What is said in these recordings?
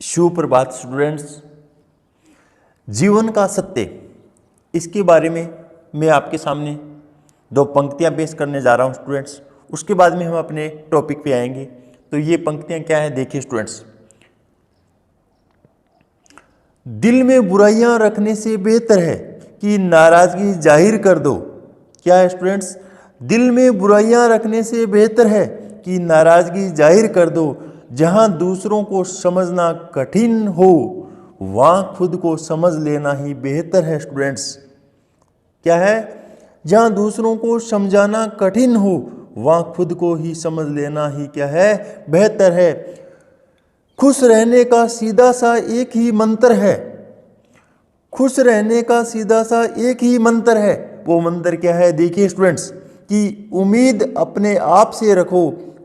सुप्रभात स्टूडेंट्स। जीवन का सत्य, इसके बारे में मैं आपके सामने दो पंक्तियां पेश करने जा रहा हूं स्टूडेंट्स। उसके बाद में हम अपने टॉपिक पे आएंगे। तो ये पंक्तियां क्या है, देखिए स्टूडेंट्स। दिल में बुराइयां रखने से बेहतर है कि नाराजगी जाहिर कर दो। क्या है स्टूडेंट्स? दिल में बुराइयां रखने से बेहतर है कि नाराजगी जाहिर कर दो। जहां दूसरों को समझना कठिन हो वहां खुद को समझ लेना ही बेहतर है स्टूडेंट्स। क्या है? जहां दूसरों को समझाना कठिन हो वहां खुद को ही समझ लेना ही क्या है, बेहतर है। खुश रहने का सीधा सा एक ही मंत्र है। खुश रहने का सीधा सा एक ही मंत्र है। वो मंत्र क्या है? देखिए स्टूडेंट्स कि उम्मीद अपने आप से रखो।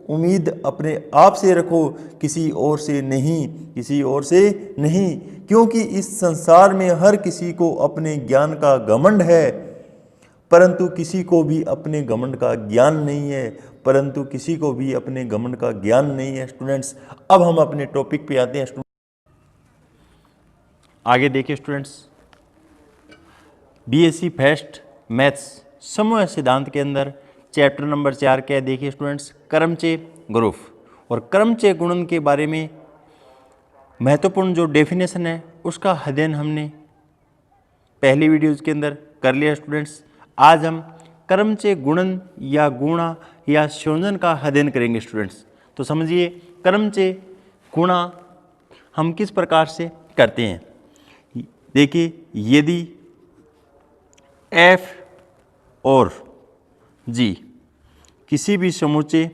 उम्मीद अपने आप से रखो, किसी और से नहीं, किसी और से नहीं। क्योंकि इस संसार में हर किसी को अपने ज्ञान का घमंड है, परंतु किसी को भी अपने घमंड का ज्ञान नहीं है। परंतु किसी को भी अपने घमंड का ज्ञान नहीं है स्टूडेंट्स। अब हम अपने टॉपिक पे आते हैं। आगे देखिए स्टूडेंट्स, बीएससी फर्स्ट मैथ्स समूह सिद्धांत के अंदर चैप्टर नंबर 4 क्या है, देखिए स्टूडेंट्स, क्रमचय ग्रुप और क्रमचय गुणन के बारे में महत्वपूर्ण जो डेफिनेशन है उसका अध्ययन हमने पहली वीडियोज़ के अंदर कर लिया स्टूडेंट्स। आज हम क्रमचय गुणन या गुणा या संयोजन का अध्ययन करेंगे स्टूडेंट्स। तो समझिए क्रमचय गुणा हम किस प्रकार से करते हैं। देखिए, यदि f और g किसी भी समुच्चय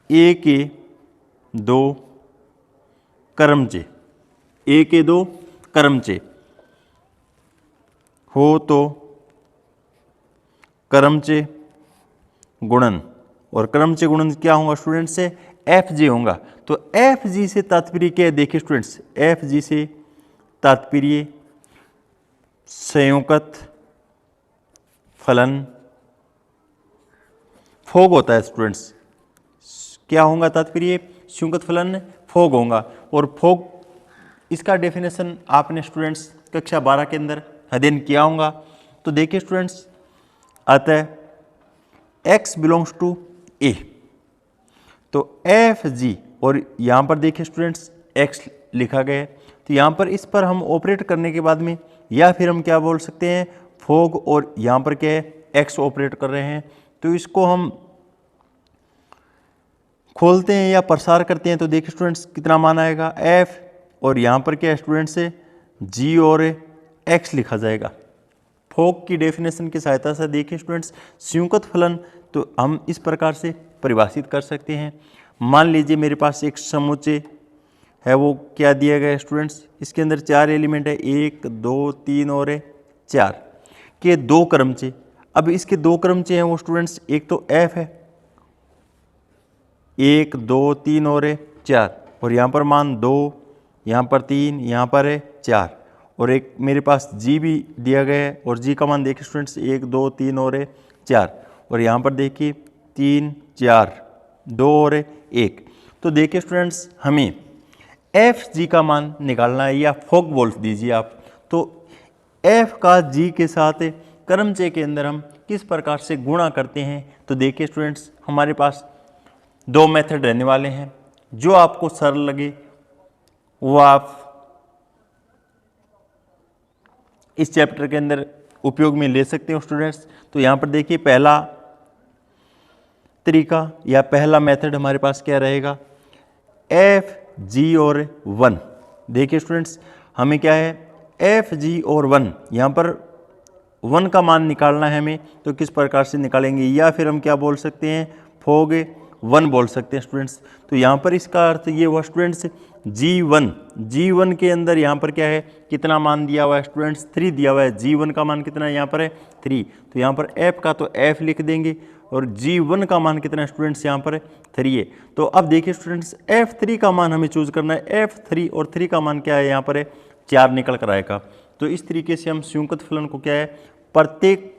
a के दो क्रमचय हो तो क्रमचय गुणन, और क्रमचय गुणन क्या होगा स्टूडेंट्स से FG होगा। तो FG से तात्पर्य क्या है, देखिए स्टूडेंट्स, FG से तात्पर्य संयुक्त फलन फोग होता है स्टूडेंट्स। क्या होगा तात्पर्य? संयुक्त फलन फोग होगा। और फोग इसका डेफिनेशन आपने स्टूडेंट्स कक्षा 12 के अंदर अध्ययन किया होगा। तो देखिए स्टूडेंट्स, अतः x बिलोंग्स टू a, तो FG, और यहाँ पर देखिए स्टूडेंट्स x लिखा गया है। तो यहाँ पर इस पर हम ऑपरेट करने के बाद में, या फिर हम क्या बोल सकते हैं, फोग, और यहाँ पर क्या है, x ऑपरेट कर रहे हैं। तो इसको हम खोलते हैं या प्रसार करते हैं। तो देखिए स्टूडेंट्स कितना मान आएगा, f, और यहाँ पर क्या है स्टूडेंट्स से g और x लिखा जाएगा। फोग की डेफिनेशन की सहायता से देखिए स्टूडेंट्स संयुक्त फलन तो हम इस प्रकार से परिभाषित कर सकते हैं। मान लीजिए मेरे पास एक समुच्चय है, वो क्या दिया गया है स्टूडेंट्स, इसके अंदर 4 एलिमेंट है, 1 2 3 और 4 के दो क्रमचय। अब इसके दो क्रमचय हैं वो स्टूडेंट्स, एक तो f है, 1 2 3 और 4, और यहाँ पर मान 2, यहाँ पर 3, यहाँ पर है 4, और एक मेरे पास g भी दिया गया है, और g का मान देखिए स्टूडेंट्स 1 2 3 और 4, और यहाँ पर देखिए 3 4 2 और 1। तो देखिए स्टूडेंट्स हमें FG का मान निकालना है, या फोग बोल दीजिए आप। तो f का g के साथ क्रमचय के अंदर हम किस प्रकार से गुणा करते हैं। तो देखिए स्टूडेंट्स हमारे पास दो मेथड रहने वाले हैं, जो आपको सरल लगे वो आप इस चैप्टर के अंदर उपयोग में ले सकते हो स्टूडेंट्स। तो यहाँ पर देखिए पहला तरीका या पहला मेथड हमारे पास क्या रहेगा, FG और 1। देखिए स्टूडेंट्स हमें क्या है, FG और 1, यहाँ पर 1 का मान निकालना है हमें। तो किस प्रकार से निकालेंगे, या फिर हम क्या बोल सकते हैं, फोग 1 बोल सकते हैं स्टूडेंट्स। तो यहाँ पर इसका अर्थ ये हुआ स्टूडेंट्स G1 के अंदर यहाँ पर क्या है, कितना मान दिया हुआ है स्टूडेंट्स, 3 दिया हुआ है। G1 का मान कितना है, यहाँ पर है 3। तो यहाँ पर F का तो F लिख देंगे, और G1 का मान कितना है स्टूडेंट्स, यहाँ पर 3 है। तो अब देखिए स्टूडेंट्स F3 का मान हमें चूज करना है, F3, और 3 का मान क्या है, यहाँ पर है 4 निकल कर आएगा। तो इस तरीके से हम संयुक्त फलन को क्या है, प्रत्येक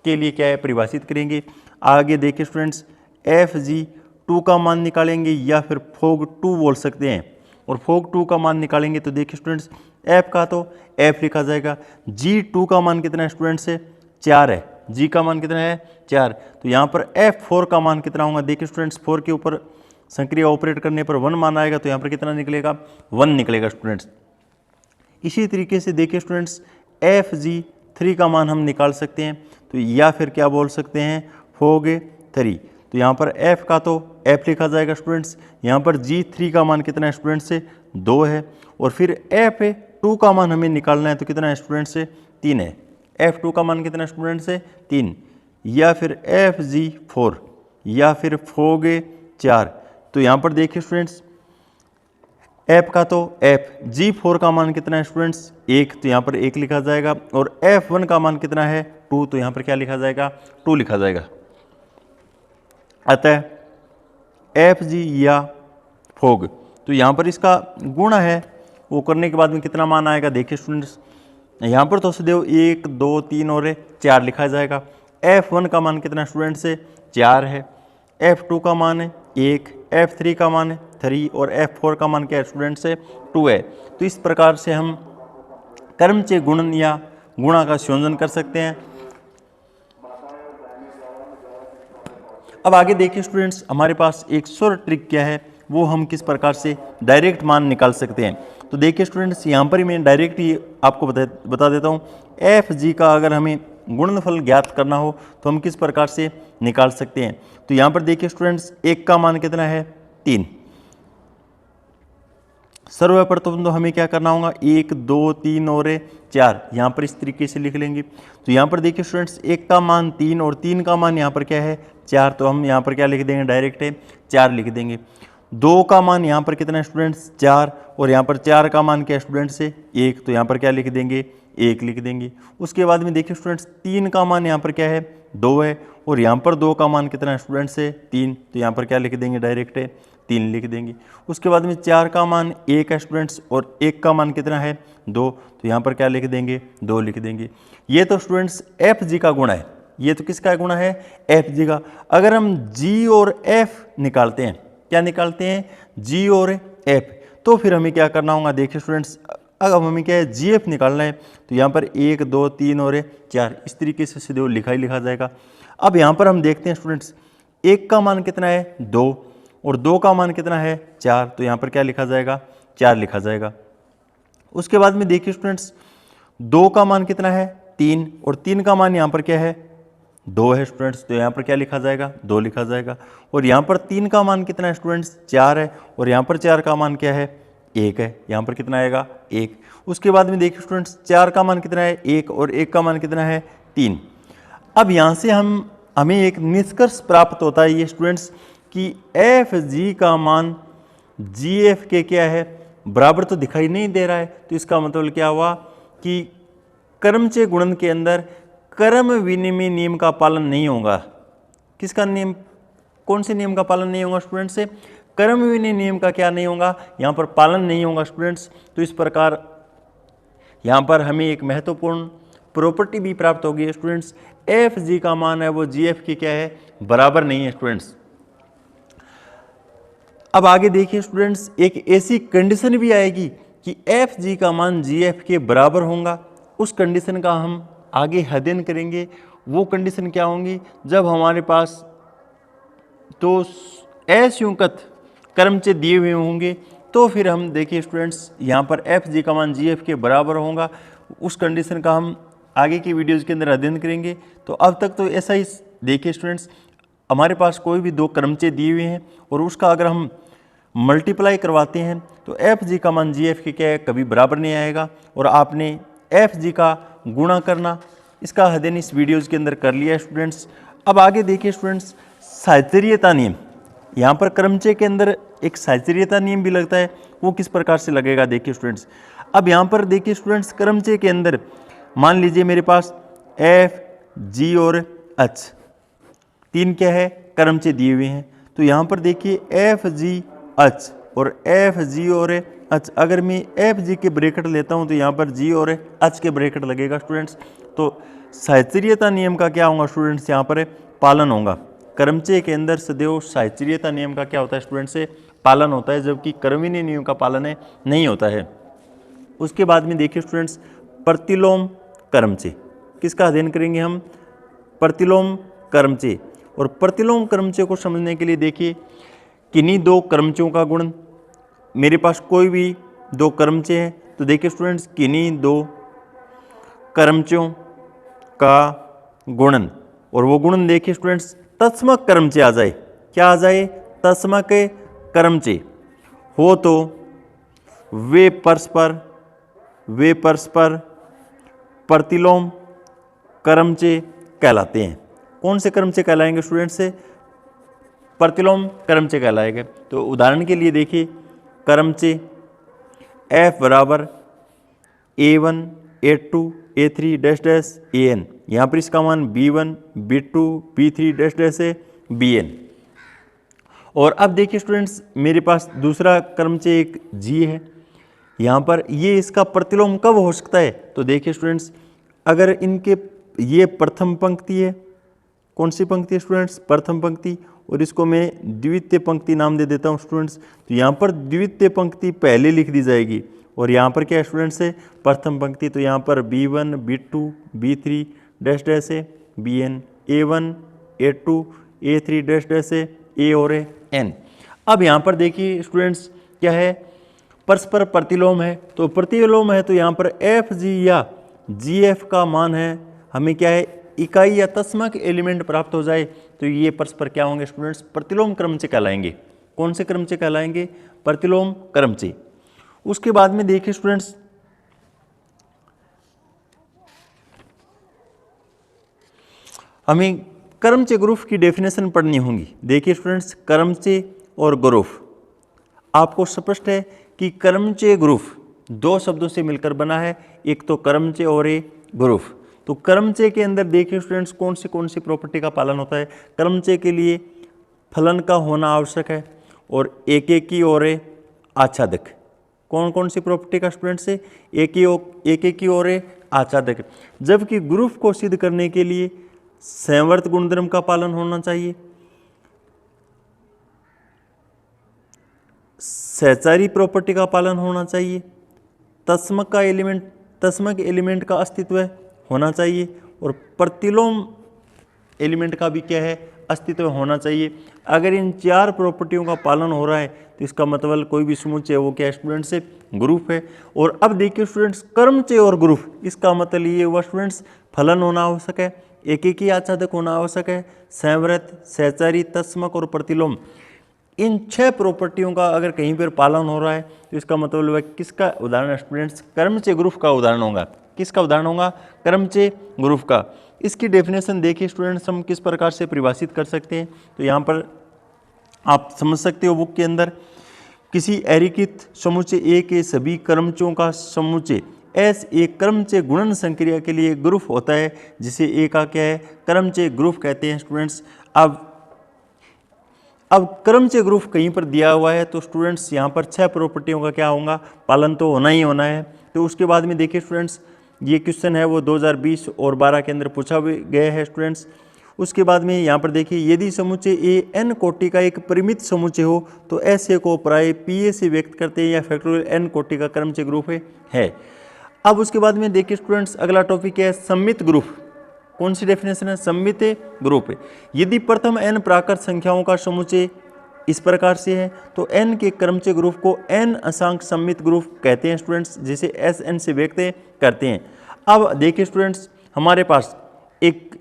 के लिए क्या है परिभाषित करेंगे। आगे देखिए स्टूडेंट्स FG 2 का मान निकालेंगे या फिर फोग 2 बोल सकते हैं, और फोग 2 का मान निकालेंगे तो देखिए स्टूडेंट्स एफ का तो एफ लिखा जाएगा। जी 2 का मान कितना है स्टूडेंट्स से 4 है, जी का मान कितना है 4, तो यहाँ पर एफ 4 का मान कितना होगा, देखिए स्टूडेंट्स 4 के ऊपर संक्रिय ऑपरेट करने पर 1 मान आएगा, तो यहाँ पर कितना निकलेगा 1 निकलेगा स्टूडेंट्स। इसी तरीके से देखिए स्टूडेंट्स एफ जी 3 का मान हम निकाल सकते हैं, तो या फिर क्या बोल सकते हैं फोग 3, तो यहाँ पर f का तो f लिखा जाएगा स्टूडेंट्स। यहाँ पर g3 का मान कितना है स्टूडेंट्स से 2 है, और फिर f2 का मान हमें निकालना है तो कितना है स्टूडेंट्स से 3 है, f2 का मान कितना है स्टूडेंट्स से 3, या फिर fg4 या फिर फोग 4, तो यहाँ पर देखिए स्टूडेंट्स f का तो f, g4 का मान कितना है स्टूडेंट्स 1, तो यहाँ पर 1 लिखा जाएगा, और f1 का मान कितना है 2, तो यहाँ पर क्या लिखा जाएगा 2 लिखा जाएगा। अतः एफ जी या फोग, तो यहाँ पर इसका गुणा है वो करने के बाद में कितना मान आएगा, देखिए स्टूडेंट्स यहाँ पर तो सदैव 1 2 3 और 4 लिखा जाएगा। f1 का मान कितना स्टूडेंट्स से 4 है, f2 का मान है 1, f3 का मान है 3 और f4 का मान क्या है स्टूडेंट्स से 2 है। तो इस प्रकार से हम कर्मचे गुणन या गुणा का संयोजन कर सकते हैं। अब आगे देखिए स्टूडेंट्स हमारे पास एक शॉर्ट ट्रिक क्या है, वो हम किस प्रकार से डायरेक्ट मान निकाल सकते हैं। तो देखिए स्टूडेंट्स यहाँ पर ही मैं डायरेक्ट ही आपको बता देता हूँ, एफ जी का अगर हमें गुणनफल ज्ञात करना हो तो हम किस प्रकार से निकाल सकते हैं। तो यहाँ पर देखिए स्टूडेंट्स 1 का मान कितना है 3, सर्वप्रथम तो हमें क्या करना होगा 1 2 3 और 4, यहाँ पर इस तरीके से लिख लेंगे। तो यहाँ पर देखिए स्टूडेंट्स 1 का मान 3 और 3 का मान यहाँ पर क्या है 4, तो हम यहाँ पर क्या लिख देंगे डायरेक्ट है 4 लिख देंगे। 2 का मान यहाँ पर कितना है स्टूडेंट्स 4, और यहाँ पर 4 का मान क्या है स्टूडेंट्स से 1, तो यहाँ पर क्या लिख देंगे 1 लिख देंगे। उसके बाद में देखिए स्टूडेंट्स 3 का मान यहाँ पर क्या है 2 है, और यहाँ पर 2 का मान कितना है स्टूडेंट्स से 3, तो यहाँ पर क्या लिख देंगे डायरेक्ट है 3 लिख देंगे। उसके बाद में 4 का मान 1 है स्टूडेंट्स, और 1 का मान कितना है 2, तो यहाँ पर क्या लिख देंगे 2 लिख देंगे। ये तो स्टूडेंट्स एफ जी का गुणा है, ये तो किसका गुणा है एफ जी का। अगर हम जी और एफ निकालते हैं, क्या निकालते हैं जी और एफ, तो फिर हमें क्या करना होगा, देखिए स्टूडेंट्स अगर हमें क्या है जी एफ निकालना है तो यहाँ पर 1 2 3 और 4 इस तरीके से सीधे लिखा ही लिखा जाएगा। अब यहाँ पर हम देखते हैं स्टूडेंट्स 1 का मान कितना है 2 और 2 का मान कितना है 4, तो यहाँ पर क्या लिखा जाएगा 4 लिखा जाएगा। उसके बाद में देखिए स्टूडेंट्स 2 का मान कितना है 3 और 3 का मान यहाँ पर क्या है 2 है स्टूडेंट्स, तो यहाँ पर क्या लिखा जाएगा 2 लिखा जाएगा। और यहाँ पर 3 का मान कितना है स्टूडेंट्स 4 है, और यहाँ पर 4 का मान क्या है 1 है, यहाँ पर कितना आएगा 1। उसके बाद में देखिए स्टूडेंट्स 4 का मान कितना है 1 और 1 का मान कितना है 3। अब यहाँ से हमें एक निष्कर्ष प्राप्त होता है ये स्टूडेंट्स कि एफ जी का मान जी एफ के क्या है बराबर तो दिखाई नहीं दे रहा है, तो इसका मतलब क्या हुआ कि कर्मचे गुणन के अंदर कर्म विनिमय नियम का पालन नहीं होगा। किसका नियम, कौन से नियम का पालन नहीं होगा स्टूडेंट्स से, कर्म विनिमय नियम का क्या नहीं होगा यहाँ पर पालन नहीं होगा स्टूडेंट्स। तो इस प्रकार यहाँ पर हमें एक महत्वपूर्ण प्रॉपर्टी भी प्राप्त होगी स्टूडेंट्स, एफ जी का मान है वो जी एफ की क्या है बराबर नहीं है स्टूडेंट्स। अब आगे देखिए स्टूडेंट्स एक ऐसी कंडीशन भी आएगी कि एफ जी का मान जी एफ के बराबर होगा, उस कंडीशन का हम आगे अध्ययन करेंगे। वो कंडीशन क्या होंगी, जब हमारे पास तो असंयुक्त कर्मचे दिए हुए होंगे तो फिर हम देखिए स्टूडेंट्स यहाँ पर एफ जी का मान जी एफ के बराबर होगा, उस कंडीशन का हम आगे की वीडियोज़ के अंदर अध्ययन करेंगे। तो अब तक तो ऐसा ही देखिए स्टूडेंट्स, हमारे पास कोई भी 2 कर्मचे दिए हुए हैं और उसका अगर हम मल्टीप्लाई करवाते हैं तो एफ जी का मान जी एफ के क्या है कभी बराबर नहीं आएगा, और आपने एफ जी का गुणा करना इसका अध्ययन इस वीडियोज़ के अंदर कर लिया है स्टूडेंट्स। अब आगे देखिए स्टूडेंट्स साहचर्यता नियम, यहाँ पर कर्मचे के अंदर एक साहचर्यता नियम भी लगता है, वो किस प्रकार से लगेगा देखिए स्टूडेंट्स। अब यहाँ पर देखिए स्टूडेंट्स कर्मचे के अंदर मान लीजिए मेरे पास एफ जी और एच 3 क्या है कर्मचे दिए हुए हैं, तो यहाँ पर देखिए एफ जी एच और एफ जी और एच, अगर मैं एफ जी के ब्रैकेट लेता हूँ तो यहाँ पर जी और एच के ब्रैकेट लगेगा स्टूडेंट्स। तो साहचर्यता नियम का क्या होगा स्टूडेंट्स यहाँ पर पालन होगा। कर्मचे के अंदर सदैव साहचर्यता नियम का क्या होता है स्टूडेंट से पालन होता है, जबकि कर्मण्य नियम का पालन नहीं होता है। उसके बाद में देखिए स्टूडेंट्स प्रतिलोम कर्मचे, किसका अध्ययन करेंगे हम, प्रतिलोम कर्मचे। और प्रतिलोम कर्मचे को समझने के लिए देखिए किन्हीं दो कर्मचों का गुणन, मेरे पास कोई भी दो कर्मचे हैं तो देखिए स्टूडेंट्स किन्हीं दो कर्मचों का गुणन, और वो गुणन देखिए स्टूडेंट्स तत्समक कर्मचे आ जाए, क्या आ जाए, तत्समक कर्मचे हो तो वे परस्पर प्रतिलोम कर्मचे कहलाते हैं। कौन से कर्मचे कहलाएंगे स्टूडेंट्स से, प्रतिलोम कर्मचे कहलाएंगे। तो उदाहरण के लिए देखिए कर्मचे F बराबर A1 A2 A3 dash dash AN, यहाँ पर इसका मान B1 B2 B3 dash dash है BN। और अब देखिए स्टूडेंट्स मेरे पास दूसरा कर्मचे एक G है, यहाँ पर ये इसका प्रतिलोम कब हो सकता है, तो देखिए स्टूडेंट्स अगर इनके ये प्रथम पंक्ति है, कौन सी पंक्ति है स्टूडेंट्स, प्रथम पंक्ति, और इसको मैं द्वितीय पंक्ति नाम दे देता हूँ स्टूडेंट्स। तो यहाँ पर द्वितीय पंक्ति पहले लिख दी जाएगी और यहाँ पर क्या है स्टूडेंट्स है प्रथम पंक्ति, तो यहाँ पर B1 B2 B3 dash dash है BN, A1 A2 A3 dash dash है A और N। अब यहाँ पर देखिए स्टूडेंट्स क्या है, परस्पर प्रतिलोम है, तो प्रतिलोम है तो यहाँ पर FG या GF का मान है, हमें क्या है इकाई या तत्समक एलिमेंट प्राप्त हो जाए तो ये परस्पर क्या होंगे स्टूडेंट्स, प्रतिलोम क्रमचे कहलाएंगे। कौन से क्रमचे कहलाएंगे, प्रतिलोम क्रमचे। उसके बाद में देखिए स्टूडेंट्स हमें क्रमचे ग्रुप की डेफिनेशन पढ़नी होगी। देखिए स्टूडेंट्स क्रमचे और ग्रुप, आपको स्पष्ट है कि क्रमचे ग्रुप दो शब्दों से मिलकर बना है, एक तो क्रमचे और एक ग्रुप। तो क्रमचे के अंदर देखिए स्टूडेंट्स कौन सी प्रॉपर्टी का पालन होता है, क्रमचे के लिए फलन का होना आवश्यक है और एक की और आच्छादक। कौन सी प्रॉपर्टी का स्टूडेंट्स है, एक की और आच्छादक। जबकि ग्रुप को सिद्ध करने के लिए संवर्त गुणधर्म का पालन होना चाहिए, सहचारी प्रॉपर्टी का पालन होना चाहिए, तत्समक एलिमेंट का अस्तित्व होना चाहिए और प्रतिलोम एलिमेंट का भी क्या है अस्तित्व होना चाहिए। अगर इन चार प्रॉपर्टियों का पालन हो रहा है तो इसका मतलब कोई भी समुच्चय वो क्या स्टूडेंट्स से ग्रुप है। और अब देखिए स्टूडेंट्स क्रमचे और ग्रुप, इसका मतलब ये हुआ स्टूडेंट्स फलन होना आवश्यक है, एक ही आच्छादक होना आवश्यक है, संवृत, सहचारी, तत्समक और प्रतिलोम। इन 6 प्रॉपर्टियों का अगर कहीं पर पालन हो रहा है तो इसका मतलब है किसका उदाहरण स्टूडेंट्स, क्रमचे ग्रुप का उदाहरण होगा। किसका उदाहरण होगा, क्रमचे ग्रुप का। इसकी डेफिनेशन देखिए स्टूडेंट्स हम किस प्रकार से परिभाषित कर सकते हैं, तो यहाँ पर आप समझ सकते हो बुक के अंदर, किसी एकीकृत समुच्चय ए के सभी क्रमचों का समुच्चय एस एक क्रमचे गुणन संक्रिया के लिए ग्रुप होता है, जिसे ए का क्या है क्रमचे ग्रुप कहते हैं स्टूडेंट्स। अब क्रमचे ग्रुप कहीं पर दिया हुआ है तो स्टूडेंट्स यहाँ पर 6 प्रॉपर्टियों का क्या होगा पालन तो होना ही होना है। तो उसके बाद में देखिए स्टूडेंट्स ये क्वेश्चन है वो 2020 और 12 के अंदर पूछा गया है स्टूडेंट्स। उसके बाद में यहाँ पर देखिए यदि समुच्चय ए एन कोटि का एक परिमित समुच्चय हो तो ऐसे को प्राय पीए से व्यक्त करते हैं या फैक्टोरियल एन कोटि का क्रमचे ग्रुप है। अब उसके बाद में देखिए स्टूडेंट्स अगला टॉपिक है सम्मित ग्रुप। कौन सी डेफिनेशन है, सम्मित ग्रुप। यदि प्रथम n प्राकृत संख्याओं का समुच्चय इस प्रकार से है तो n के क्रमचे ग्रुप को n अंशांक सम्मित ग्रुप कहते हैं स्टूडेंट्स, जिसे Sn से व्यक्त करते हैं। अब देखिए स्टूडेंट्स हमारे पास एक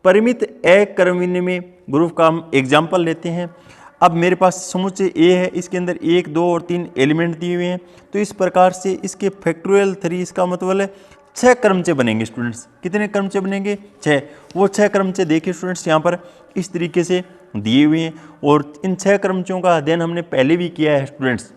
परिमित अक्रमण्य में ग्रुप का हम एग्जाम्पल लेते हैं। अब मेरे पास समुच्चय A है, इसके अंदर 1, 2 और 3 एलिमेंट दिए हुए हैं, तो इस प्रकार से इसके फैक्टोरियल 3 इसका मतलब है 6 क्रमचे बनेंगे स्टूडेंट्स। कितने क्रमचे बनेंगे, 6। वो 6 क्रमचे देखिए स्टूडेंट्स यहाँ पर इस तरीके से दिए हुए हैं और इन 6 क्रमचों का अध्ययन हमने पहले भी किया है स्टूडेंट्स।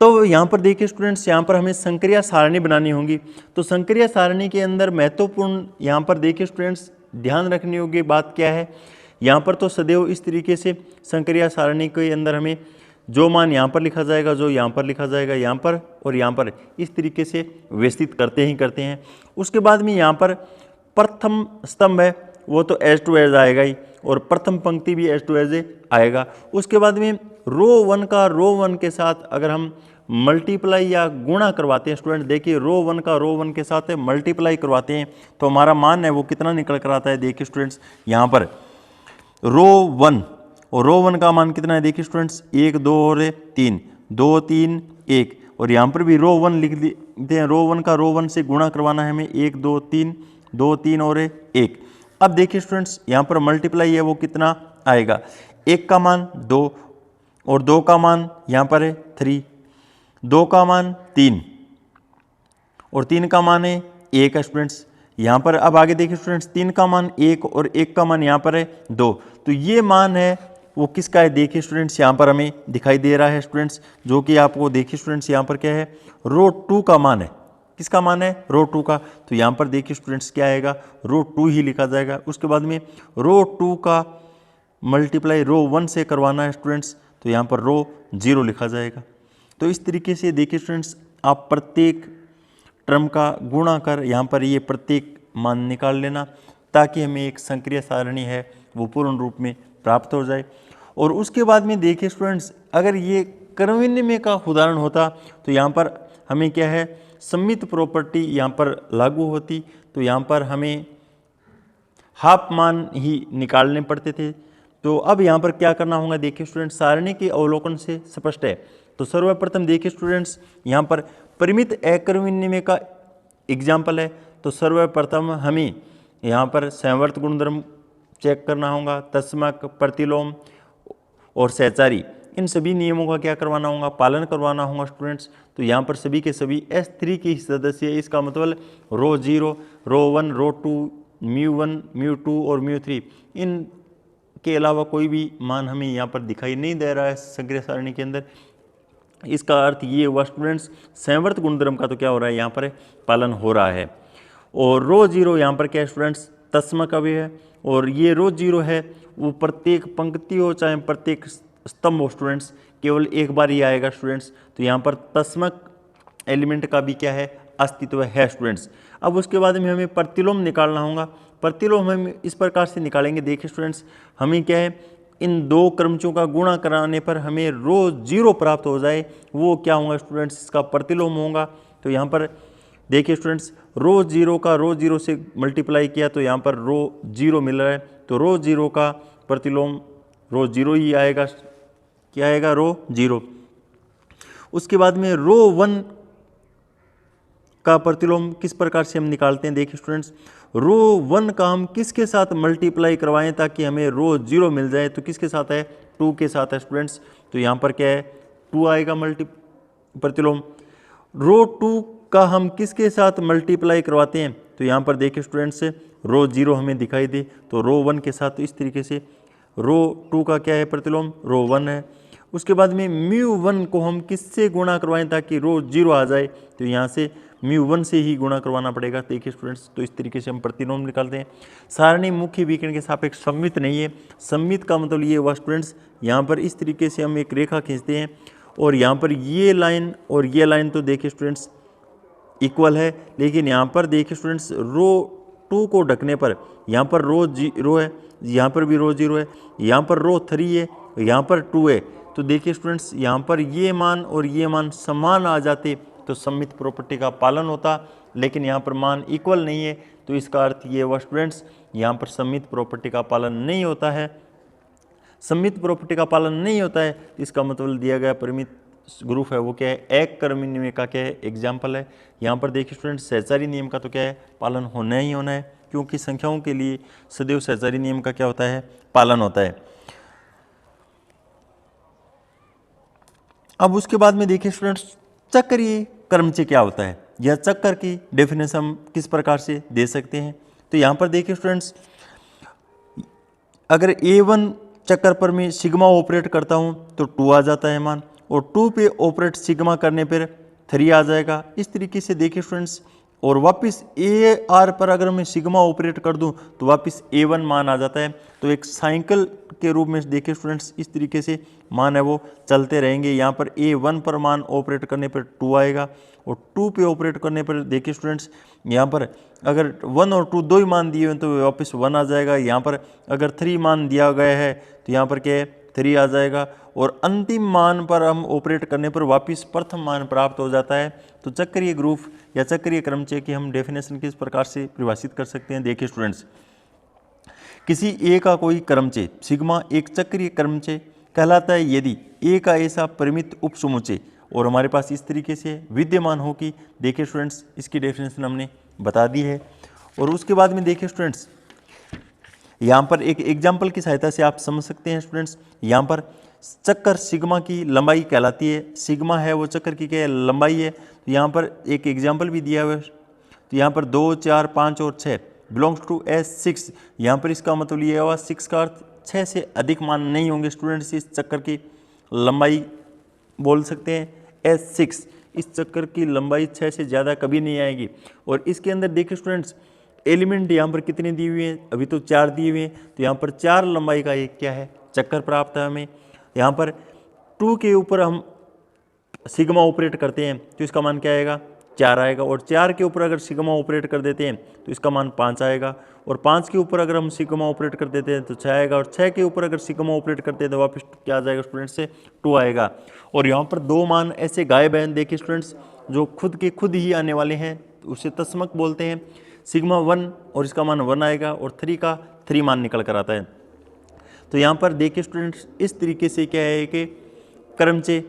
तो यहाँ पर देखिए स्टूडेंट्स यहाँ पर हमें संक्रिया सारणी बनानी होगी। तो संक्रिया सारणी के अंदर महत्वपूर्ण यहाँ पर देखिए स्टूडेंट्स ध्यान रखने योग्य बात क्या है, यहाँ पर तो सदैव इस तरीके से संक्रिया सारणी के अंदर हमें जो मान यहाँ पर लिखा जाएगा, जो यहाँ पर लिखा जाएगा, यहाँ पर और यहाँ पर इस तरीके से व्यवस्थित करते हैं। उसके बाद में यहाँ पर प्रथम स्तंभ है वो तो एज टू एज आएगा ही, और प्रथम पंक्ति भी एज टू एज ए आएगा। उसके बाद में रो 1 का रो 1 के साथ अगर हम मल्टीप्लाई या गुणा करवाते हैं स्टूडेंट, देखिए रो 1 का रो 1 के साथ मल्टीप्लाई करवाते हैं तो हमारा मान है वो कितना निकल कर आता है। देखिए स्टूडेंट्स यहाँ पर रो 1 और रो 1 का मान कितना है, देखिए स्टूडेंट्स 1 2 और 3, 2 3 1, और यहाँ पर भी रो 1 लिख देते हैं। रो 1 का रो 1 से गुणा करवाना है हमें, 1 2 3, 2 3 और 1। अब देखिए स्टूडेंट्स यहाँ पर मल्टीप्लाई है वो कितना आएगा, 1 का मान 2 और 2 का मान यहाँ पर है 3, 2 का मान 3 और 3 का मान है 1 है स्टूडेंट्स यहाँ पर। अब आगे देखिए स्टूडेंट्स 3 का मान 1 और 1 का मान यहाँ पर है 2, तो ये मान है वो किसका है, देखिए स्टूडेंट्स यहाँ पर हमें दिखाई दे रहा है स्टूडेंट्स, जो कि आपको देखिए स्टूडेंट्स यहाँ पर क्या है, रो 2 का मान है। किसका मान है, रो 2 का, तो यहाँ पर देखिए स्टूडेंट्स क्या आएगा, रो 2 ही लिखा जाएगा। उसके बाद में रो 2 का मल्टीप्लाई रो 1 से करवाना है स्टूडेंट्स, तो यहाँ पर रो 0 लिखा जाएगा। तो इस तरीके से देखिए स्टूडेंट्स आप प्रत्येक टर्म का गुणा कर यहाँ पर ये प्रत्येक मान निकाल लेना, ताकि हमें एक संक्रिय सारणी है वो पूर्ण रूप में प्राप्त हो जाए। और उसके बाद में देखिए स्टूडेंट्स अगर ये क्रमविनिमय का उदाहरण होता तो यहाँ पर हमें क्या है, सम्मित प्रॉपर्टी यहाँ पर लागू होती, तो यहाँ पर हमें हाफ मान ही निकालने पड़ते थे। तो अब यहाँ पर क्या करना होगा, देखिए स्टूडेंट्स सारणी के अवलोकन से स्पष्ट है। तो सर्वप्रथम देखिए स्टूडेंट्स यहाँ पर परिमित अक्रमविनिमय का एग्जाम्पल है, तो सर्वप्रथम हमें यहाँ पर संवर्त गुणधर्म चेक करना होगा, तत्समक, प्रतिलोम और सहचारी, इन सभी नियमों का क्या करवाना होगा, पालन करवाना होगा स्टूडेंट्स। तो यहाँ पर सभी के सभी S3 के सदस्य, इसका मतलब रो 0, रो 1, रो 2, μ1, μ2 और μ3, इन के अलावा कोई भी मान हमें यहाँ पर दिखाई नहीं दे रहा है संक्रिय सारणी के अंदर। इसका अर्थ ये हुआ स्टूडेंट्स संवर्त गुणधर्म का तो क्या हो रहा है, यहाँ पर पालन हो रहा है। और रो 0 यहाँ पर क्या है स्टूडेंट्स, तत्सम का भी है, और ये रो 0 है वो प्रत्येक पंक्ति हो चाहे प्रत्येक स्तंभ हो स्टूडेंट्स, केवल एक बार ही आएगा स्टूडेंट्स। तो यहाँ पर तत्समक एलिमेंट का भी क्या है, अस्तित्व है स्टूडेंट्स। अब उसके बाद में हमें प्रतिलोम निकालना होगा। प्रतिलोम हम इस प्रकार से निकालेंगे, देखिए स्टूडेंट्स हमें क्या है, इन दो क्रमचों का गुणा कराने पर हमें रो 0 प्राप्त हो जाए, वो क्या होगा स्टूडेंट्स, इसका प्रतिलोम होगा। तो यहाँ पर देखिए स्टूडेंट्स रो 0 का रो 0 से मल्टीप्लाई किया तो यहाँ पर रो 0 मिल रहा है, तो रो 0 का प्रतिलोम रो 0 ही आएगा, क्या आएगा, रो 0। उसके बाद में रो 1 का प्रतिलोम किस प्रकार से हम निकालते हैं, देखिए स्टूडेंट्स रो 1 का हम किसके साथ मल्टीप्लाई करवाएं ताकि हमें रो 0 मिल जाए, तो किसके साथ है, 2 के साथ है स्टूडेंट्स। तो यहाँ पर क्या है, 2 आएगा प्रतिलोम। रो 2 का हम किसके साथ मल्टीप्लाई करवाते हैं, तो यहाँ पर देखिए स्टूडेंट्स रो 0 हमें दिखाई दे, तो रो 1 के साथ, तो इस तरीके से रो 2 का क्या है प्रतिलोम, रो 1 है। उसके बाद में μ1 को हम किससे गुणा करवाएं ताकि रो 0 आ जाए, तो यहाँ से μ1 से ही गुणा करवाना पड़ेगा। देखिए स्टूडेंट्स तो इस तरीके से हम प्रतिलोम निकालते हैं। सारणी मुख्य विकर्ण के सापेक्ष सममित नहीं है। सममित का मतलब ये हुआ स्टूडेंट्स, यहाँ पर इस तरीके से हम एक रेखा खींचते हैं और यहाँ पर ये लाइन और ये लाइन तो देखिए स्टूडेंट्स इक्वल है, लेकिन यहाँ पर देखिए स्टूडेंट्स रो 2 को ढकने पर यहाँ पर रो 0 है, यहाँ पर भी रो 0 है, यहाँ पर रो 3 है, यहाँ पर 2 है। तो देखिए स्टूडेंट्स यहाँ पर ये मान और ये मान समान आ जाते तो सममित प्रॉपर्टी का पालन होता, लेकिन यहाँ पर मान इक्वल नहीं है, तो इसका अर्थ ये हुआ स्टूडेंट्स यहाँ पर सममित प्रॉपर्टी का पालन नहीं होता है। सममित प्रॉपर्टी का पालन नहीं होता है, इसका मतलब दिया गया परिमित ग्रुप है वो क्या है, एक क्रमनियम का क्या है, एग्जाम्पल है। यहाँ पर देखिए स्टूडेंट्स सहचारी नियम का तो क्या है, पालन होना ही होना है, क्योंकि संख्याओं के लिए सदैव सहचारी नियम का क्या होता है, पालन होता है। अब उसके बाद में देखिए स्टूडेंट्स चक्रीय क्रमचय क्या होता है, यह चक्कर की डेफिनेशन हम किस प्रकार से दे सकते हैं। तो यहाँ पर देखिए स्टूडेंट्स अगर A1 चक्कर पर मैं सिग्मा ऑपरेट करता हूँ तो 2 आ जाता है मान, और 2 पे ऑपरेट सिग्मा करने पर 3 आ जाएगा। इस तरीके से देखिए स्टूडेंट्स और वापस ए आर पर अगर मैं सिग्मा ऑपरेट कर दूं तो वापस A1 मान आ जाता है। तो एक साइकिल के रूप में देखिए स्टूडेंट्स, इस तरीके से मान है वो चलते रहेंगे। यहाँ पर A1 पर मान ऑपरेट करने पर 2 आएगा और 2 पे ऑपरेट करने पर देखिए स्टूडेंट्स, यहाँ पर अगर 1 और 2 दो ही मान दिए हुए तो वापस 1 आ जाएगा। यहाँ पर अगर 3 मान दिया गया है तो यहाँ पर क्या है 3 आ जाएगा और अंतिम मान पर हम ऑपरेट करने पर वापस प्रथम मान प्राप्त हो जाता है। तो चक्रीय ग्रुप या चक्रीय क्रमचय की हम डेफिनेशन किस प्रकार से परिभाषित कर सकते हैं। देखिए स्टूडेंट्स, किसी ए का कोई क्रमचय सिग्मा एक चक्रीय क्रमचय कहलाता है यदि ए का ऐसा परिमित उपसमुच्चय और हमारे पास इस तरीके से विद्यमान हो कि, देखिए स्टूडेंट्स इसकी डेफिनेशन हमने बता दी है। और उसके बाद में देखिए स्टूडेंट्स, यहाँ पर एक एग्जाम्पल की सहायता से आप समझ सकते हैं स्टूडेंट्स। यहाँ पर चक्कर सिग्मा की लंबाई कहलाती है, सिग्मा है वो चक्कर की क्या है लंबाई है। तो यहाँ पर एक एग्जाम्पल भी दिया हुआ है, तो यहाँ पर 2, 4, 5 और 6 बिलोंग्स टू S6। यहाँ पर इसका मतलब ये हुआ 6 का अर्थ 6 से अधिक मान नहीं होंगे स्टूडेंट्स, इस चक्कर की लंबाई बोल सकते हैं S6। इस चक्कर की लंबाई 6 से ज़्यादा कभी नहीं आएगी। और इसके अंदर देखिए स्टूडेंट्स, एलिमेंट यहाँ पर कितने दिए हुए हैं, अभी तो 4 दिए हुए हैं, तो यहाँ पर 4 लंबाई का एक क्या है चक्कर प्राप्त है हमें। यहाँ पर 2 के ऊपर हम सिग्मा ऑपरेट करते हैं तो इसका मान क्या आएगा 4 आएगा। और 4 के ऊपर अगर सिग्मा ऑपरेट कर देते हैं तो इसका मान 5 आएगा। और 5 के ऊपर अगर हम सिग्मा ऑपरेट कर देते हैं तो 6 आएगा। और 6 के ऊपर अगर सिग्मा ऑपरेट करते हैं तो वापस क्या आ जाएगा स्टूडेंट्स से 2 आएगा। और यहाँ पर 2 मान ऐसे गायब हैं देखिए स्टूडेंट्स, जो खुद के खुद ही आने वाले हैं, तो उसे तस्मक बोलते हैं। सिग्मा 1 और इसका मान 1 आएगा और 3 का 3 मान निकल कर आता है। तो यहाँ पर देखिए स्टूडेंट्स, इस तरीके से क्या है कि क्रमचय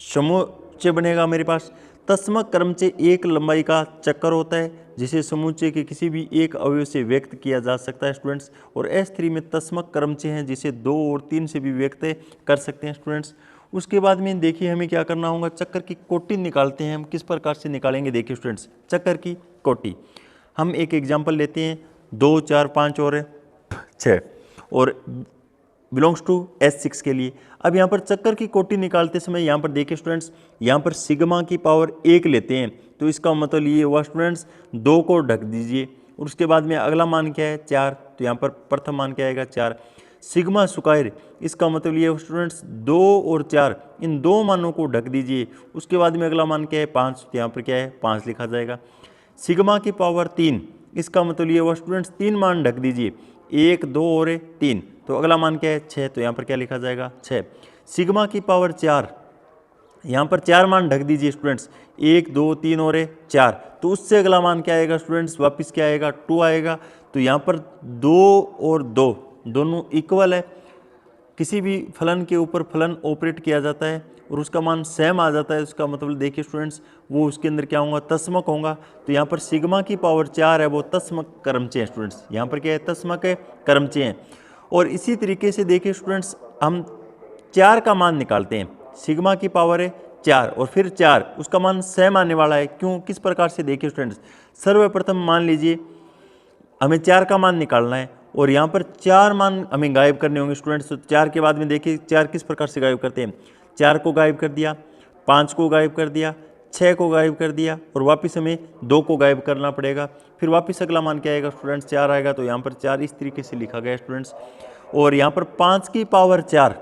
समूच्चय बनेगा मेरे पास। तस्मक क्रमचय एक लंबाई का चक्कर होता है जिसे समुच्चय के किसी भी एक अवयव से व्यक्त किया जा सकता है स्टूडेंट्स। और S3 में तस्मक क्रमचय हैं जिसे 2 और 3 से भी व्यक्त कर सकते हैं स्टूडेंट्स। उसके बाद में देखिए हमें क्या करना होगा, चक्कर की कोटि निकालते हैं। हम किस प्रकार से निकालेंगे, देखिए स्टूडेंट्स चक्कर की कोटि हम एक एग्जाम्पल लेते हैं 2, 4, 5 और 6 और बिलोंग्स टू S6 के लिए। अब यहाँ पर चक्कर की कोटि निकालते समय यहाँ पर देखिए स्टूडेंट्स, यहाँ पर सिग्मा की पावर 1 लेते हैं तो इसका मतलब ये हुआ स्टूडेंट्स 2 को ढक दीजिए। और उसके बाद में अगला मान क्या है 4, तो यहाँ पर प्रथम मान क्या आएगा 4। सिग्मा स्क्वायर, इसका मतलब ये स्टूडेंट्स 2 और 4 इन 2 मानों को ढक दीजिए। उसके बाद में अगला मान क्या है 5, तो यहाँ पर क्या है 5 लिखा जाएगा। सिग्मा की पावर 3, इसका मतलब ये हुआ स्टूडेंट्स 3 मान ढक दीजिए, 1, 2 और 3, तो अगला मान क्या है 6, तो यहाँ पर क्या लिखा जाएगा 6। सिग्मा की पावर 4, यहाँ पर 4 मान ढक दीजिए स्टूडेंट्स, 1, 2, 3 और 4, तो उससे अगला मान क्या आएगा स्टूडेंट्स, वापस क्या आएगा 2 आएगा। तो यहाँ पर 2 और 2 दोनों इक्वल है, किसी भी फलन के ऊपर फलन ऑपरेट किया जाता है और उसका मान सेम आ जाता है, उसका मतलब देखिए स्टूडेंट्स वो उसके अंदर क्या होगा तस्मक होगा। तो यहाँ पर सिग्मा की पावर 4 है वो तस्मक क्रमचय है स्टूडेंट्स, यहाँ पर क्या है तस्मक है क्रमचय है। और इसी तरीके से देखिए स्टूडेंट्स हम 4 का मान निकालते हैं, सिग्मा की पावर है 4 और फिर 4 उसका मान सेम आने वाला है। क्यों, किस प्रकार से, देखिए स्टूडेंट्स सर्वप्रथम मान लीजिए हमें 4 का मान निकालना है और यहाँ पर 4 मान हमें गायब करने होंगे स्टूडेंट्स। तो 4 के बाद में देखिए 4 किस प्रकार से गायब करते हैं, 4 को गायब कर दिया, 5 को गायब कर दिया, 6 को गायब कर दिया और वापस हमें 2 को गायब करना पड़ेगा। फिर वापस अगला मान क्या आएगा स्टूडेंट्स 4 आएगा, तो यहाँ पर 4 इस तरीके से लिखा गया स्टूडेंट्स। और यहाँ पर 5 की पावर 4,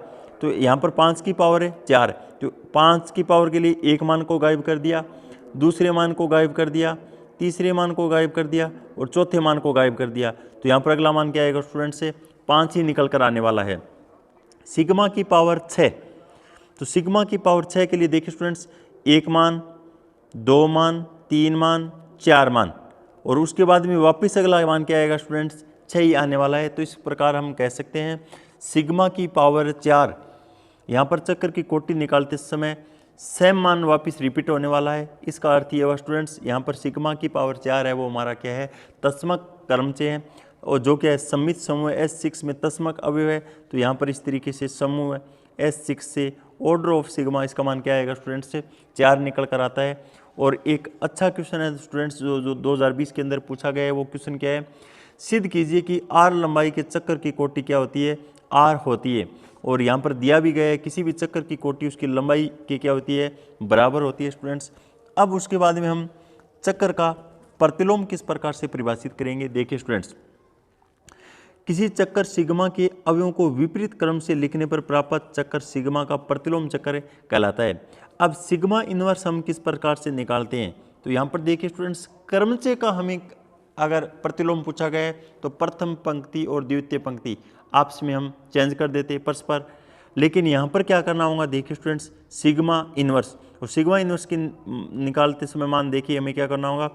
तो यहाँ पर 5 की पावर है 4, तो 5 की पावर के लिए एक मान को गायब कर दिया, दूसरे मान को गायब कर दिया, तीसरे मान को गायब कर दिया और चौथे मान को गायब कर दिया। तो यहाँ पर अगला मान क्या आएगा स्टूडेंट्स से 5 ही निकल कर आने वाला है। सिग्मा की पावर 6, तो सिग्मा की पावर 6 के लिए देखिए स्टूडेंट्स 1 मान, 2 मान, 3 मान, 4 मान और उसके बाद में वापस अगला मान क्या आएगा स्टूडेंट्स 6 ही आने वाला है। तो इस प्रकार हम कह सकते हैं सिग्मा की पावर 4, यहाँ पर चक्कर की कोटि निकालते समय सेम मान वापस रिपीट होने वाला है। इसका अर्थ ये हुआ स्टूडेंट्स यहाँ पर सिग्मा की पावर 4 है वो हमारा क्या है तस्मक क्रमचय है और जो क्या है सम्मित समूह S6 में तस्मक अवयव है। तो यहाँ पर इस तरीके से समूह S6 से ऑर्डर ऑफ सिग्मा, इसका मान क्या आएगा स्टूडेंट्स से 4 निकल कर आता है। और एक अच्छा क्वेश्चन है स्टूडेंट्स जो 2020 के अंदर पूछा गया है, वो क्वेश्चन क्या है, सिद्ध कीजिए कि R लंबाई के चक्कर की कोटि क्या होती है, R होती है। और यहाँ पर दिया भी गया है किसी भी चक्कर की कोटि उसकी लंबाई की क्या होती है, बराबर होती है स्टूडेंट्स। अब उसके बाद में हम चक्कर का प्रतिलोम किस प्रकार से परिभाषित करेंगे। देखिए स्टूडेंट्स, किसी चक्कर सिग्मा के अवयवों को विपरीत क्रम से लिखने पर प्राप्त चक्कर सिग्मा का प्रतिलोम चक्कर कहलाता है। अब सिग्मा इनवर्स हम किस प्रकार से निकालते हैं, तो यहाँ पर देखिए स्टूडेंट्स, क्रमचय का हमें अगर प्रतिलोम पूछा गया है तो प्रथम पंक्ति और द्वितीय पंक्ति आपस में हम चेंज कर देते हैं परस्पर, लेकिन यहाँ पर क्या करना होगा। देखिए स्टूडेंट्स, सिग्मा इनवर्स, और सिग्मा इनवर्स की निकालते समय मान देखिए हमें क्या करना होगा,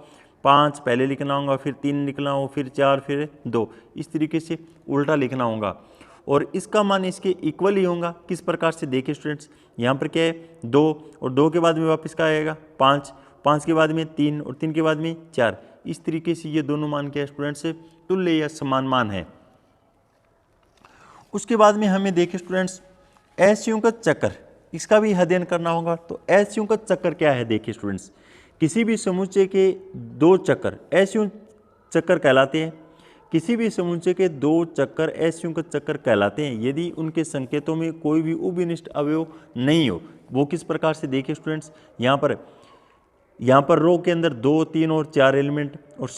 5 पहले लिखना होगा, फिर 3 लिखना होगा, फिर 4, फिर 2, इस तरीके से उल्टा लिखना होगा और इसका मान इसके इक्वल ही होगा। किस प्रकार से, देखिए स्टूडेंट्स, यहाँ पर क्या है 2 और 2 के बाद में वापस क्या आएगा 5, 5 के बाद में 3 और 3 के बाद में 4, इस तरीके से ये दोनों मान क्या है स्टूडेंट्स तुल्य या समान मान है। उसके बाद में हमें देखिए स्टूडेंट्स असंयुगत चक्कर, इसका भी अध्ययन करना होगा। तो असंयुगत चक्कर क्या है, देखिए स्टूडेंट्स, किसी भी समुच्चय के 2 चक्कर असंयुगत चक्कर कहलाते हैं। किसी भी समुच्चय के 2 चक्कर असंयुगत चक्कर कहलाते हैं यदि उनके संकेतों में कोई भी उभयनिष्ठ अवयव नहीं हो। वो किस प्रकार से, देखिए स्टूडेंट्स, यहाँ पर रो के अंदर 2, 3 और 4 एलिमेंट और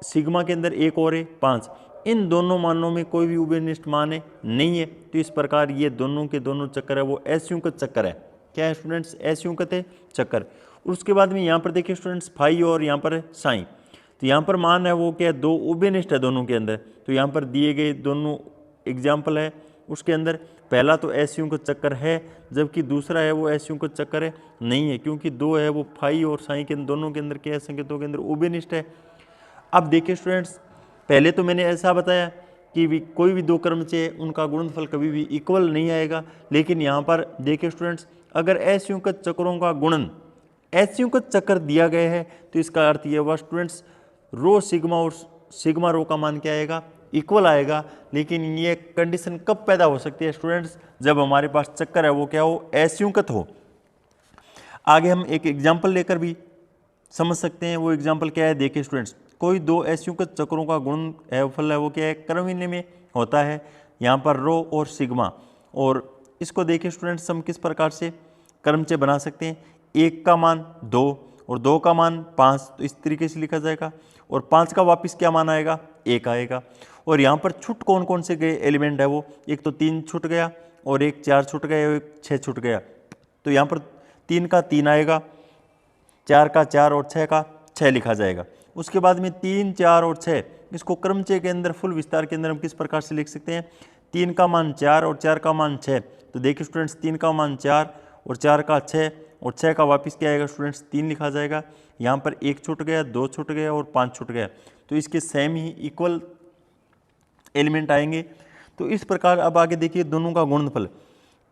सिग्मा के अंदर 1 और 5, इन दोनों मानों में कोई भी उभयनिष्ठ मान नहीं है। तो इस प्रकार ये दोनों के दोनों चक्कर है वो असंयुगत चक्कर है। क्या है स्टूडेंट्स, असंयुगत है चक्कर। उसके बाद में यहाँ पर देखिए स्टूडेंट्स फाई और यहाँ पर साई, तो यहाँ पर मान है वो क्या है 2 उभयनिष्ठ है दोनों के अंदर। तो यहाँ पर दिए गए दोनों एग्जाम्पल है, उसके अंदर पहला तो असंयुगत चक्कर है जबकि दूसरा है वो असंयुगत चक्कर है नहीं है, क्योंकि 2 है वो फाई और साई के दोनों के अंदर क्या है, संकेतों के अंदर उभयनिष्ठ है। अब देखिए स्टूडेंट्स, पहले तो मैंने ऐसा बताया कि कोई भी 2 क्रमचय उनका गुणनफल कभी भी इक्वल नहीं आएगा, लेकिन यहाँ पर देखिए स्टूडेंट्स, अगर असंयुगत चक्रों का गुणन असंयुगत चक्कर दिया गया है तो इसका अर्थ ये हुआ स्टूडेंट्स, रो सिग्मा और सिग्मा रो का मान क्या आएगा, इक्वल आएगा। लेकिन ये कंडीशन कब पैदा हो सकती है स्टूडेंट्स, जब हमारे पास चक्कर है वो क्या हो, असंयुगत हो। आगे हम एक एग्जाम्पल लेकर भी समझ सकते हैं। वो एग्जाम्पल क्या है, देखिए स्टूडेंट्स, कोई 2 असंयुगत चक्रों का गुणनफल है वो क्या है, क्रमहीन में होता है। यहाँ पर रो और सिग्मा, और इसको देखिए स्टूडेंट्स हम किस प्रकार से क्रमचय बना सकते हैं। 1 का मान 2 और 2 का मान 5, तो इस तरीके से लिखा जाएगा, और 5 का वापस क्या मान आएगा, 1 आएगा। और यहाँ पर छूट कौन कौन से गए एलिमेंट है वो, एक तो 3 छूट गया और एक 4 छूट गया और एक 6 छूट गया। तो यहाँ पर 3 का 3 आएगा, 4 का 4 और 6 का 6 लिखा जाएगा। उसके बाद में 3, 4 और 6, इसको क्रमचय के अंदर फुल विस्तार के अंदर हम किस प्रकार से लिख सकते हैं, 3 का मान 4 और 4 का मान 6। तो देखिए स्टूडेंट्स, 3 का मान 4 और 4 का 6 और 6 का वापस क्या आएगा स्टूडेंट्स, 3 लिखा जाएगा। यहाँ पर 1 छूट गया, 2 छूट गया और 5 छूट गया, तो इसके सेम ही इक्वल एलिमेंट आएंगे। तो इस प्रकार अब आगे देखिए दोनों का गुणनफल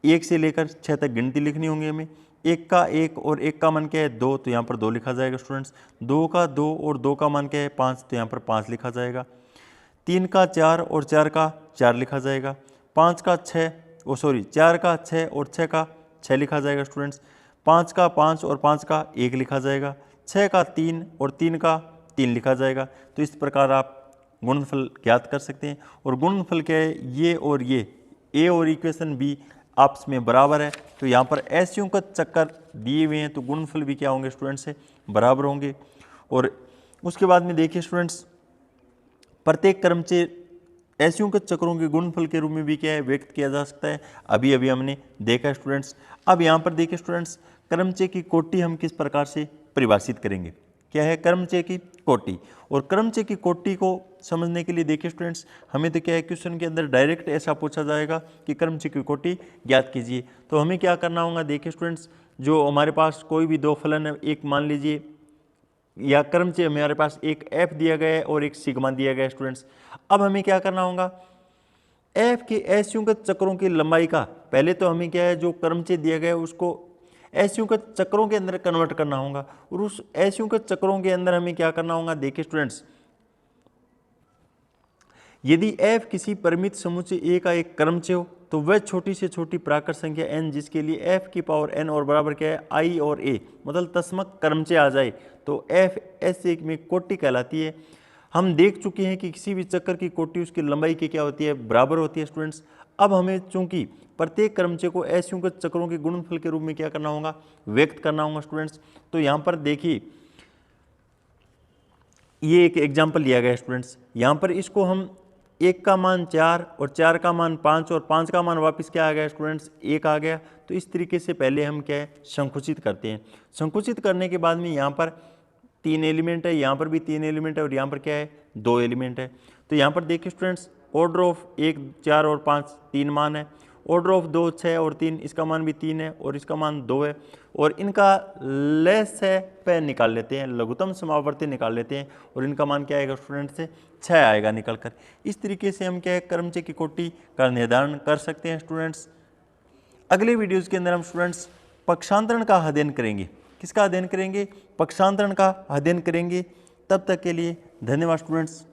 1 से लेकर 6 तक गिनती लिखनी होंगी हमें। 1 का 1 और 1 का मान क्या है 2, तो यहाँ पर 2 लिखा जाएगा स्टूडेंट्स। 2 का 2 और 2 का मान क्या है 5, तो यहाँ पर 5 लिखा जाएगा। 3 का 4 और 4 का 4 लिखा जाएगा। 5 का 6 4 का 6 और 6 का 6 लिखा जाएगा स्टूडेंट्स। 5 का 5 और 5 का 1 लिखा जाएगा। 6 का 3 और 3 का 3 लिखा जाएगा। तो इस प्रकार आप गुणनफल ज्ञात कर सकते हैं। और गुणनफल क्या है, ये और ये, ए और इक्वेशन बी आपस में बराबर है। तो यहाँ पर असंयुगत चक्कर दिए हुए हैं तो गुणनफल भी क्या होंगे स्टूडेंट्स से बराबर होंगे। और उसके बाद में देखिए स्टूडेंट्स, प्रत्येक क्रमचय असंयुगत चक्रों के गुणनफल के रूप में भी क्या है व्यक्त किया जा सकता है। अभी अभी हमने देखा स्टूडेंट्स। अब यहाँ पर देखिए स्टूडेंट्स, क्रमचय की कोटि हम किस प्रकार से परिभाषित करेंगे। क्या है क्रमचय की कोटि, और क्रमचय की कोटि को समझने के लिए देखिए स्टूडेंट्स, हमें तो क्या है क्वेश्चन के अंदर डायरेक्ट ऐसा पूछा जाएगा कि क्रमचय की कोटि ज्ञात कीजिए। तो हमें क्या करना होगा, देखिए स्टूडेंट्स, जो हमारे पास कोई भी 2 फलन है, एक मान लीजिए या क्रमचय हमारे पास एक एफ दिया गया है और एक सिग्मा दिया गया है स्टूडेंट्स। अब हमें क्या करना होगा, एफ के असंयुगत चक्रों की लंबाई का पहले तो हमें क्या है जो क्रमचय दिया गया है उसको असंयुगत चक्रों के अंदर कन्वर्ट करना होगा। और उस असंयुगत चक्रों के अंदर हमें क्या करना होगा, देखिए स्टूडेंट्स, यदि f किसी परिमित समुच्चय a का एक क्रमचय हो तो वह छोटी से छोटी प्राकृत संख्या n जिसके लिए f की पावर n और बराबर क्या है i और a मतलब तस्मक क्रमचय आ जाए तो f S1 में कोटि कहलाती है। हम देख चुके हैं कि किसी भी चक्कर की कोटि उसकी लंबाई की क्या होती है, बराबर होती है स्टूडेंट्स। अब हमें चूंकि प्रत्येक क्रमचय को असंयुगत चक्रों के गुणनफल के रूप में क्या करना होगा, व्यक्त करना होगा स्टूडेंट्स। तो यहाँ पर देखिए ये एक एग्जाम्पल लिया गया स्टूडेंट्स। यहाँ पर इसको हम 1 का मान 4 और 4 का मान 5 और 5 का मान वापस क्या आ गया स्टूडेंट्स 1 आ गया। तो इस तरीके से पहले हम क्या है संकुचित करते हैं। संकुचित करने के बाद में यहाँ पर 3 एलिमेंट है, यहाँ पर भी 3 एलिमेंट है और यहाँ पर क्या है 2 एलिमेंट है। तो यहाँ पर देखिए स्टूडेंट्स ऑर्डर ऑफ 1, 4 और 5 3 मान है, ऑर्डर ऑफ 2, 6 और 3 इसका मान भी 3 है और इसका मान 2 है और इनका लेस है पे निकाल लेते हैं, लघुत्तम समावर्ती निकाल लेते हैं और इनका मान क्या आएगा स्टूडेंट से 6 आएगा निकल कर। इस तरीके से हम क्या है क्रमचय की कोटि का निर्धारण कर सकते हैं स्टूडेंट्स। अगले वीडियोज़ के अंदर हम स्टूडेंट्स पक्षांतरण का अध्ययन करेंगे। किसका अध्ययन करेंगे? पक्षांतरण का अध्ययन करेंगे। तब तक के लिए धन्यवाद स्टूडेंट्स।